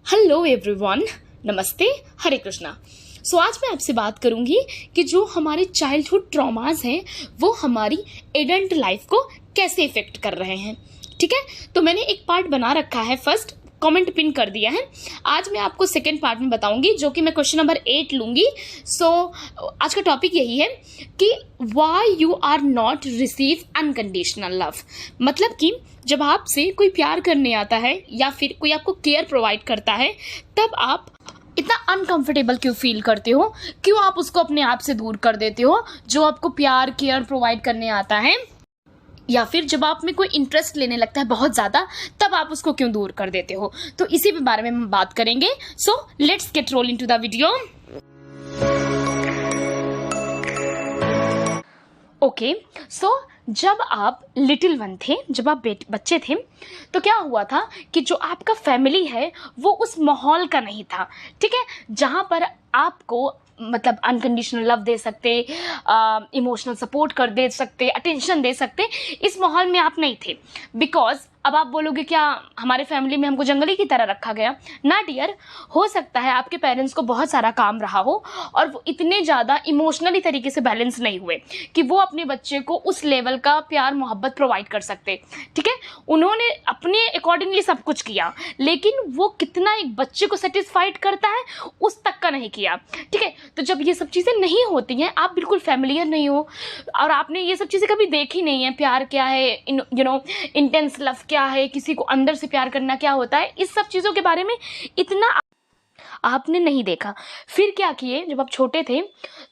Hello everyone, नमस्ते, हरे कृष्णा। आज मैं आपसे बात करूंगी कि जो हमारे चाइल्डहुड ट्रॉमास हैं वो हमारी एडल्ट लाइफ को कैसे इफेक्ट कर रहे हैं। ठीक है, तो मैंने एक पार्ट बना रखा है, फर्स्ट कमेंट पिन कर दिया है। आज मैं आपको सेकंड पार्ट में बताऊंगी जो कि मैं क्वेश्चन नंबर 8 लूंगी। आज का टॉपिक यही है कि why you are not receive unconditional love. मतलब कि जब आपसे कोई प्यार करने आता है या फिर कोई आपको केयर प्रोवाइड करता है, तब आप इतना अनकंफर्टेबल क्यों फील करते हो, क्यों आप उसको अपने आप से दूर कर देते हो जो आपको प्यार केयर प्रोवाइड करने आता है, या फिर जब आप में कोई इंटरेस्ट लेने लगता है बहुत ज्यादा, तब आप उसको क्यों दूर कर देते हो। तो इसी के बारे में हम बात करेंगे। So let's get roll into the video. Okay, so जब आप लिटिल वन थे, जब आप बच्चे थे, तो क्या हुआ था कि जो आपका फैमिली है वो उस माहौल का नहीं था। ठीक है, जहां पर आपको मतलब अनकंडीशनल लव दे सकते, इमोशनल सपोर्ट कर दे सकते, अटेंशन दे सकते, इस माहौल में आप नहीं थे। बिकॉज अब आप बोलोगे क्या हमारे फैमिली में हमको जंगली की तरह रखा गया। ना डियर, हो सकता है आपके पेरेंट्स को बहुत सारा काम रहा हो और वो इतने ज़्यादा इमोशनली तरीके से बैलेंस नहीं हुए कि वो अपने बच्चे को उस लेवल का प्यार मोहब्बत प्रोवाइड कर सकते। ठीक है, उन्होंने अपने अकॉर्डिंगली सब कुछ किया, लेकिन वो कितना एक बच्चे को सेटिस्फाइड करता है उस तक का नहीं किया। ठीक है, तो जब ये सब चीज़ें नहीं होती हैं, आप बिल्कुल फैमिलियर नहीं हो और आपने ये सब चीज़ें कभी देखी नहीं है, प्यार क्या है, इंटेंस लव क्या है, किसी को अंदर से प्यार करना क्या होता है, इस सब चीज़ों के बारे में इतना आपने नहीं देखा। फिर क्या किए, जब आप छोटे थे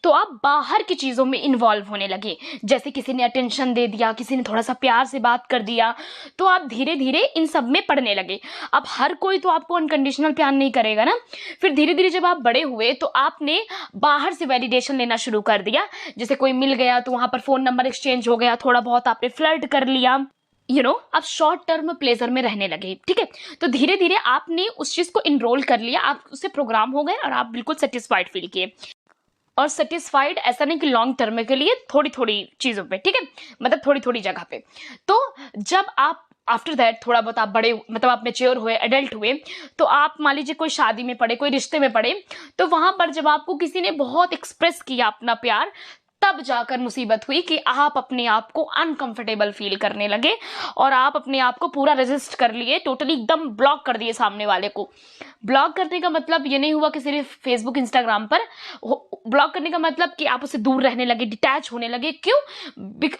तो आप बाहर की चीज़ों में इन्वॉल्व होने लगे। जैसे किसी ने अटेंशन दे दिया, किसी ने थोड़ा सा प्यार से बात कर दिया, तो आप धीरे धीरे इन सब में पड़ने लगे। अब हर कोई तो आपको अनकंडीशनल प्यार नहीं करेगा ना। फिर धीरे धीरे जब आप बड़े हुए तो आपने बाहर से वैलिडेशन लेना शुरू कर दिया। जैसे कोई मिल गया तो वहाँ पर फ़ोन नंबर एक्सचेंज हो गया, थोड़ा बहुत आपने फ्लर्ट कर लिया, आप शॉर्ट टर्म प्लेजर में रहने लगे। ठीक है, तो धीरे धीरे आपने उस चीज को इनरोल कर लिया, आप उससे प्रोग्राम हो गए और आप बिल्कुल सेटिस्फाइड फील किए। और सेटिस्फाइड ऐसा नहीं कि लॉन्ग टर्म के लिए, थोड़ी थोड़ी चीजों पे, ठीक है, मतलब थोड़ी थोड़ी जगह पे। तो जब आप आफ्टर दैट थोड़ा बहुत आप बड़े, मतलब आप मैच्योर हुए, एडल्ट हुए, तो आप मान लीजिए कोई शादी में पड़े, कोई रिश्ते में पड़े, तो वहां पर जब आपको किसी ने बहुत एक्सप्रेस किया अपना प्यार, तब जाकर मुसीबत हुई कि आप अपने आप को अनकंफर्टेबल फील करने लगे और आप अपने आप को पूरा रेजिस्ट कर लिए, टोटली एकदम ब्लॉक कर दिए सामने वाले को। ब्लॉक करने का मतलब ये नहीं हुआ कि सिर्फ फेसबुक इंस्टाग्राम पर। ब्लॉक करने का मतलब कि आप उससे दूर रहने लगे, डिटैच होने लगे। क्यों?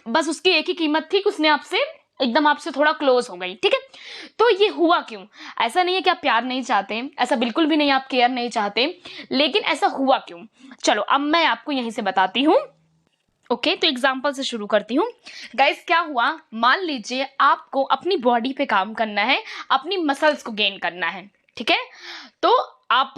बस उसकी एक ही कीमत थी कि उसने आपसे थोड़ा क्लोज हो गई। ठीक है, तो ये हुआ क्यों? ऐसा नहीं है कि आप प्यार नहीं चाहते, ऐसा बिल्कुल भी नहीं, आप केयर नहीं चाहते, लेकिन ऐसा हुआ क्यों? चलो अब मैं आपको यहीं से बताती हूँ। ओके, तो एग्जाम्पल से शुरू करती हूँ। गाइस, क्या हुआ, मान लीजिए आपको अपनी बॉडी पे काम करना है, अपनी मसल्स को गेन करना है। ठीक है, तो आप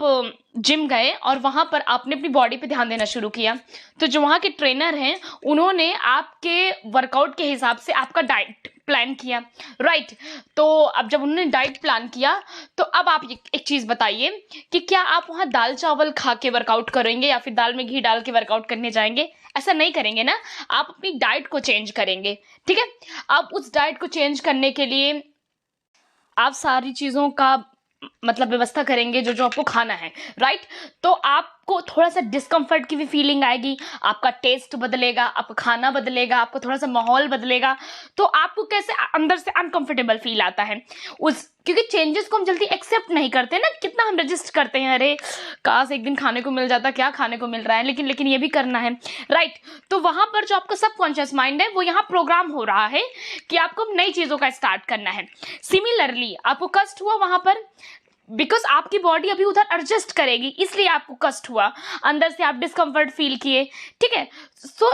जिम गए और वहां पर आपने अपनी बॉडी पे ध्यान देना शुरू किया। तो जो वहां के ट्रेनर हैं उन्होंने आपके वर्कआउट के हिसाब से आपका डाइट प्लान किया, राइट। तो अब जब उन्होंने डाइट प्लान किया, तो अब आप एक चीज बताइए कि क्या आप वहां दाल चावल खा के वर्कआउट करेंगे या फिर दाल में घी डाल के वर्कआउट करने जाएंगे? ऐसा नहीं करेंगे ना, आप अपनी डाइट को चेंज करेंगे। ठीक है, अब उस डाइट को चेंज करने के लिए आप सारी चीजों का मतलब व्यवस्था करेंगे जो जो आपको खाना है, राइट। तो आपको थोड़ा सा डिस्कम्फर्ट की भी फीलिंग आएगी, आपका टेस्ट बदलेगा, आपका खाना बदलेगा, आपको थोड़ा सा माहौल बदलेगा, तो आपको कैसे अंदर से अनकंफर्टेबल फील आता है क्योंकि चेंजेस को हम जल्दी एक्सेप्ट नहीं करते ना। कितना हम रजिस्ट करते हैं, अरे काश एक दिन खाने को मिल जाता, क्या खाने को मिल रहा है, लेकिन ये भी करना है, राइट। तो वहां पर जो आपका सबकॉन्शियस माइंड है वो यहाँ प्रोग्राम हो रहा है कि आपको नई चीजों का स्टार्ट करना है। सिमिलरली आपको कष्ट हुआ वहां पर, बिकॉज आपकी बॉडी अभी उधर एडजस्ट करेगी, इसलिए आपको कष्ट हुआ, अंदर से आप डिस्कम्फर्ट फील किए। ठीक है, सो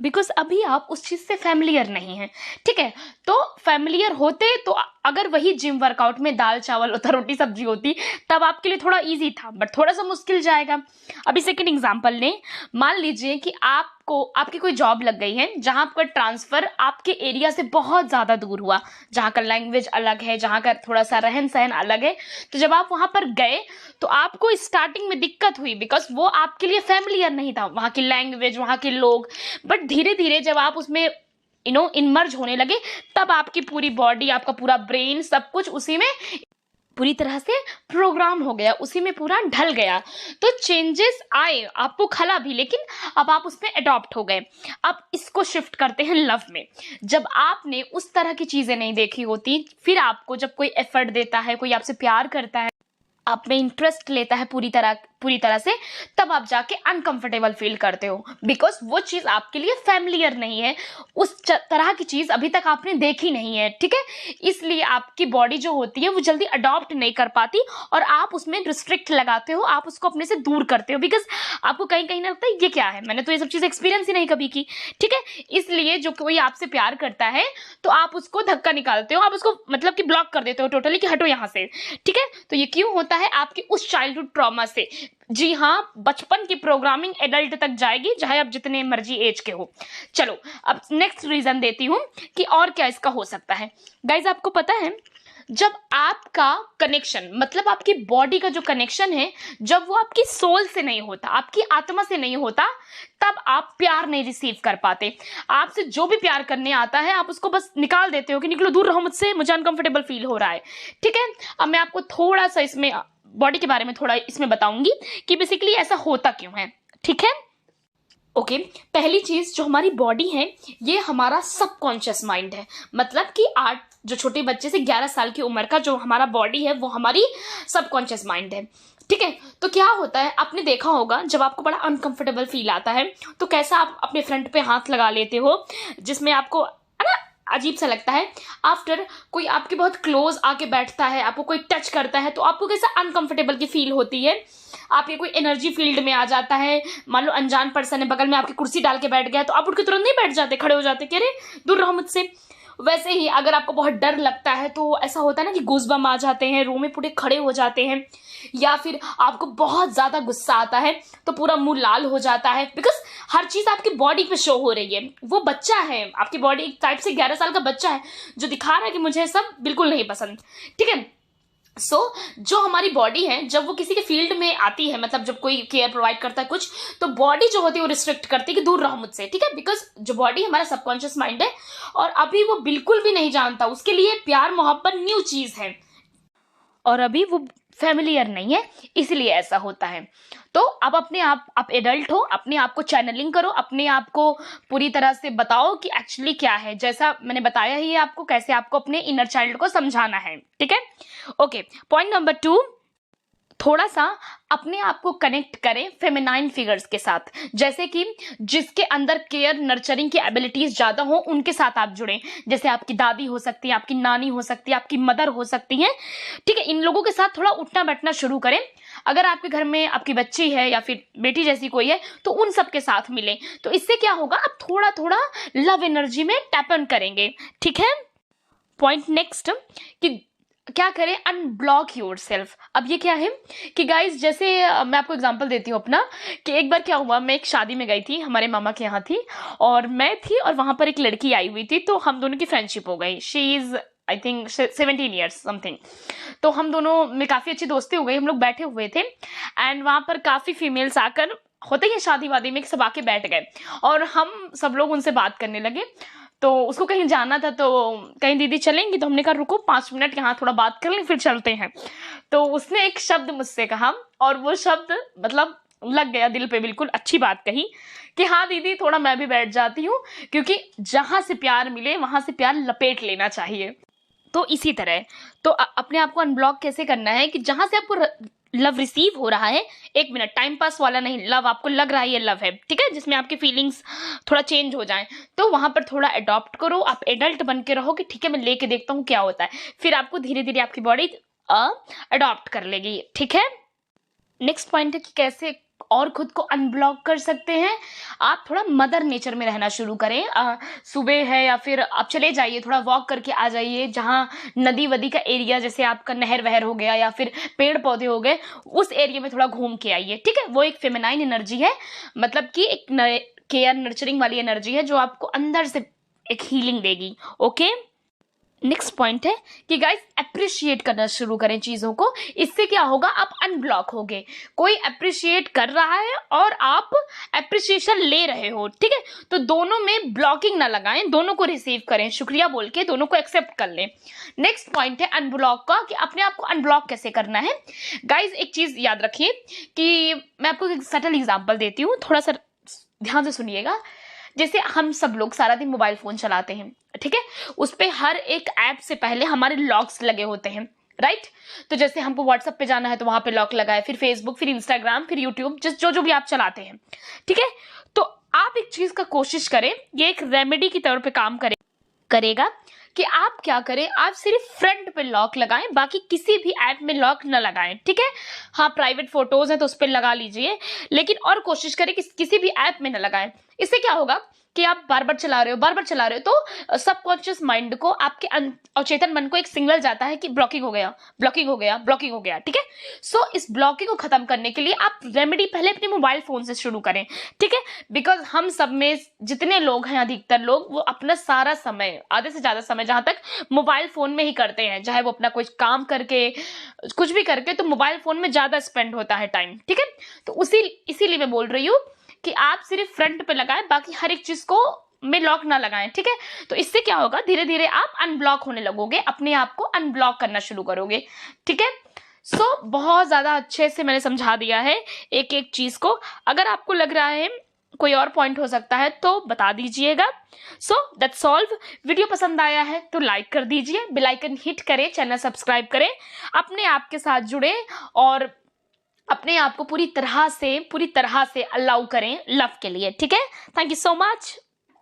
बिकॉज अभी आप उस चीज से फैमिलियर नहीं है। ठीक है, तो फैमिलियर होते तो अगर वही जिम वर्कआउट में दाल चावल होता, रोटी सब्जी होती, तब आपके लिए थोड़ा इजी था, बट थोड़ा सा मुश्किल जाएगा। अभी सेकंड एग्जांपल लें, मान लीजिए कि आपकी कोई जॉब लग गई है जहां आपका ट्रांसफर आपके एरिया से बहुत ज्यादा दूर हुआ, जहां का लैंग्वेज अलग है, जहां का थोड़ा सा रहन सहन अलग है। तो जब आप वहां पर गए तो आपको स्टार्टिंग में दिक्कत हुई, बिकॉज वो आपके लिए फैमिलियर नहीं था, वहां की लैंग्वेज, वहां के लोग। बट धीरे धीरे जब आप उसमें इनमर्ज होने लगे, तब आपकी पूरी बॉडी, आपका पूरा ब्रेन, सब कुछ उसी में पूरी तरह से प्रोग्राम हो गया, उसी में पूरा ढल गया। तो चेंजेस आए, आपको खला भी, लेकिन अब आप उसमें अडॉप्ट हो गए। अब इसको शिफ्ट करते हैं लव में। जब आपने उस तरह की चीजें नहीं देखी होती, फिर आपको जब कोई एफर्ट देता है, कोई आपसे प्यार करता है, आप में इंटरेस्ट लेता है पूरी तरह से, तब आप जाके अनकंफर्टेबल फील करते हो, बिकॉज वो चीज आपके लिए फैमिलियर नहीं है, उस तरह की चीज अभी तक आपने देखी नहीं है, ठीक है। इसलिए आपकी बॉडी जो होती है वो जल्दी अडॉप्ट नहीं कर पाती और आप उसमें रिस्ट्रिक्ट लगाते हो, आप उसको अपने से दूर करते हो, बिकॉज आपको कहीं कहीं ना लगता है ये क्या है, मैंने तो ये सब चीज एक्सपीरियंस ही नहीं कभी की, ठीक है। इसलिए जो कोई आपसे प्यार करता है तो आप उसको धक्का निकालते हो, आप उसको मतलब कि ब्लॉक कर देते हो टोटली कि हटो यहाँ से, ठीक है। तो ये क्यों होता है? आपकी उस चाइल्डहुड ट्रॉमा से। जी हाँ, बचपन की प्रोग्रामिंग एडल्ट तक जाएगी, चाहे आप जितने मर्जी एज के हो। चलो अब नेक्स्ट रीजन देती हूं कि और क्या इसका हो सकता है। गाइज आपको पता है, जब आपका कनेक्शन मतलब आपकी बॉडी का जो कनेक्शन है, जब वो आपकी सोल से नहीं होता, आपकी आत्मा से नहीं होता, तब आप प्यार नहीं रिसीव कर पाते। आपसे जो भी प्यार करने आता है आप उसको बस निकाल देते हो कि निकलो, दूर रहो मुझसे, मुझे अनकंफर्टेबल फील हो रहा है, ठीक है। अब मैं आपको थोड़ा सा इसमें बॉडी के बारे में थोड़ा इसमें बताऊंगी कि बेसिकली ऐसा होता क्यों है, ठीक है। ओके, पहली चीज, जो हमारी बॉडी है ये हमारा सबकॉन्शियस माइंड है। मतलब कि 8 जो छोटे बच्चे से 11 साल की उम्र का जो हमारा बॉडी है वो हमारी सबकॉन्शियस माइंड है, ठीक है। तो क्या होता है, आपने देखा होगा जब आपको बड़ा अनकंफर्टेबल फील आता है तो कैसा आप अपने फ्रंट पे हाथ लगा लेते हो, जिसमें आपको है ना अजीब सा लगता है। आफ्टर कोई आपके बहुत क्लोज आके बैठता है, आपको कोई टच करता है तो आपको कैसा अनकंफर्टेबल की फील होती है, आपके कोई एनर्जी फील्ड में आ जाता है। मान लो अनजान पर्सन है बगल में, आपकी कुर्सी डाल के बैठ गया तो आप उठ के तुरंत नहीं बैठ जाते, खड़े हो जाते कि अरे दूर रहो मुझसे। वैसे ही अगर आपको बहुत डर लगता है तो ऐसा होता है ना कि गूज़बम्प आ जाते हैं, रोमे पूरे खड़े हो जाते हैं। या फिर आपको बहुत ज्यादा गुस्सा आता है तो पूरा मुंह लाल हो जाता है, बिकॉज हर चीज आपकी बॉडी पे शो हो रही है। वो बच्चा है, आपकी बॉडी एक टाइप से 11 साल का बच्चा है जो दिखा रहा है कि मुझे सब बिल्कुल नहीं पसंद, ठीक है। जो हमारी बॉडी है जब वो किसी के फील्ड में आती है, मतलब जब कोई केयर प्रोवाइड करता है कुछ, तो बॉडी जो होती है वो रिस्ट्रिक्ट करती है कि दूर रहो मुझसे, ठीक है। बिकॉज जो बॉडी हमारा सबकॉन्शियस माइंड है और अभी वो बिल्कुल भी नहीं जानता, उसके लिए प्यार मोहब्बत न्यू चीज है और अभी वो फैमिलियर नहीं है, इसलिए ऐसा होता है। तो अब अपने आप एडल्ट हो, अपने आप को चैनलिंग करो, अपने आप को पूरी तरह से बताओ कि एक्चुअली क्या है, जैसा मैंने बताया ही है आपको कैसे आपको अपने इनर चाइल्ड को समझाना है, ठीक है। ओके, पॉइंट नंबर 2, थोड़ा सा अपने आप को कनेक्ट करें फेमिनाइन फिगर्स के साथ, जैसे कि जिसके अंदर केयर नर्चरिंग की एबिलिटीज ज्यादा हो उनके साथ आप जुड़ें। जैसे आपकी दादी हो सकती है, आपकी नानी हो सकती है, आपकी मदर हो सकती है, ठीक है। इन लोगों के साथ थोड़ा उठना बैठना शुरू करें। अगर आपके घर में आपकी बच्ची है या फिर बेटी जैसी कोई है तो उन सब के साथ मिलें। तो इससे क्या होगा, आप थोड़ा थोड़ा लव एनर्जी में टैप इन करेंगे, ठीक है। पॉइंट नेक्स्ट कि क्या करें, अनब्लॉक योर सेल्फ। अब ये क्या है कि गाइज, जैसे मैं आपको एग्जांपल देती हूँ अपना, कि एक बार क्या हुआ, मैं एक शादी में गई थी, हमारे मामा के यहाँ थी और मैं थी और वहां पर एक लड़की आई हुई थी, तो हम दोनों की फ्रेंडशिप हो गई। She is I think 17 years something. तो हम दोनों में काफी अच्छी दोस्ती हो गई, हम लोग बैठे हुए थे एंड वहां पर काफी फीमेल्स आकर, होते ही शादी वादी में, सब आके बैठ गए और हम सब लोग उनसे बात करने लगे। तो उसको कहीं जाना था, तो कहीं दीदी चलेंगी, तो हमने कहा रुको 5 मिनट यहाँ थोड़ा बात कर लें फिर चलते हैं। तो उसने एक शब्द मुझसे कहा और वो शब्द मतलब लग गया दिल पे, बिल्कुल अच्छी बात कही कि हाँ दीदी थोड़ा मैं भी बैठ जाती हूँ, क्योंकि जहां से प्यार मिले वहां से प्यार लपेट लेना चाहिए। तो इसी तरह तो अपने आप को अनब्लॉक कैसे करना है कि जहां से आपको लव रिसीव हो रहा है, 1 मिनट टाइम पास वाला नहीं, लव आपको लग रहा है ये लव है, ठीक है, जिसमें आपकी फीलिंग्स थोड़ा चेंज हो जाएं, तो वहां पर थोड़ा अडॉप्ट करो, आप एडल्ट बन के रहो कि ठीक है मैं लेके देखता हूँ क्या होता है, फिर आपको धीरे धीरे आपकी बॉडी अडॉप्ट कर लेगी, ठीक है। नेक्स्ट पॉइंट है कि कैसे और खुद को अनब्लॉक कर सकते हैं। आप थोड़ा मदर नेचर में रहना शुरू करें। सुबह है या फिर आप चले जाइए, थोड़ा वॉक करके आ जाइए, जहाँ नदी वदी का एरिया, जैसे आपका नहर वहर हो गया या फिर पेड़ पौधे हो गए, उस एरिया में थोड़ा घूम के आइए, ठीक है। वो एक फेमिनाइन एनर्जी है, मतलब कि एक केयर नर्चरिंग वाली एनर्जी है जो आपको अंदर से एक हीलिंग देगी, ओके। नेक्स्ट पॉइंट है कि गाइस अप्रिशिएट करना शुरू करें चीजों को। इससे क्या होगा, आप अनब्लॉक होगे। कोई अप्रिशिएट कर रहा है और आप अप्रिसिएशन ले रहे हो, ठीक है, तो दोनों में ब्लॉकिंग ना लगाएं, दोनों को रिसीव करें, शुक्रिया बोल के दोनों को एक्सेप्ट कर लें। नेक्स्ट पॉइंट है अनब्लॉक का, कि अपने आप को अनब्लॉक कैसे करना है। गाइस एक चीज याद रखिए कि मैं आपको एक सटल एग्जांपल देती हूँ, थोड़ा सा ध्यान से सुनिएगा। जैसे हम सब लोग सारा दिन मोबाइल फोन चलाते हैं, ठीक है, उस पे हर एक ऐप से पहले हमारे लॉक्स लगे होते हैं, राइट। तो जैसे हमको व्हाट्सएप पे जाना है तो वहां पे लॉक लगा है, फिर फेसबुक, फिर इंस्टाग्राम, फिर यूट्यूब, जो जो भी आप चलाते हैं, ठीक है। तो आप एक चीज का कोशिश करें, ये एक रेमेडी की तौर पे काम करेगा कि आप क्या करें, आप सिर्फ फ्रंट पे लॉक लगाएं, बाकी किसी भी ऐप में लॉक न लगाएं, ठीक है। हाँ, प्राइवेट फोटोज हैं तो उस पर लगा लीजिए, लेकिन और कोशिश करें कि किसी भी ऐप में न लगाएं। इससे क्या होगा कि आप बार बार चला रहे हो तो सबकॉन्शियस माइंड को, आपके अवचेतन मन को एक सिग्नल जाता है कि ब्लॉकिंग हो गया, ठीक है। सो इस ब्लॉकिंग को खत्म करने के लिए आप रेमेडी पहले अपने मोबाइल फोन से शुरू करें, ठीक है। बिकॉज हम सब में जितने लोग हैं, अधिकतर लोग वो अपना सारा समय, आधे से ज्यादा समय जहां तक मोबाइल फोन में ही करते हैं, चाहे वो अपना कोई काम करके, कुछ भी करके, तो मोबाइल फोन में ज्यादा स्पेंड होता है टाइम, ठीक है। तो इसीलिए मैं बोल रही हूँ कि आप सिर्फ फ्रंट पे लगाएं, बाकी हर एक चीज को में लॉक ना लगाएं, ठीक है। तो इससे क्या होगा, धीरे धीरे आप अनब्लॉक होने लगोगे, अपने आप को अनब्लॉक करना शुरू करोगे, ठीक है। सो बहुत ज्यादा अच्छे से मैंने समझा दिया है एक एक चीज को। अगर आपको लग रहा है कोई और पॉइंट हो सकता है तो बता दीजिएगा। So that's all. वीडियो पसंद आया है तो लाइक कर दीजिए, बेल आइकन हिट करें, चैनल सब्सक्राइब करें, अपने आप के साथ जुड़े और अपने आप को पूरी तरह से अलाउ करें लव के लिए, ठीक है। Thank you so much.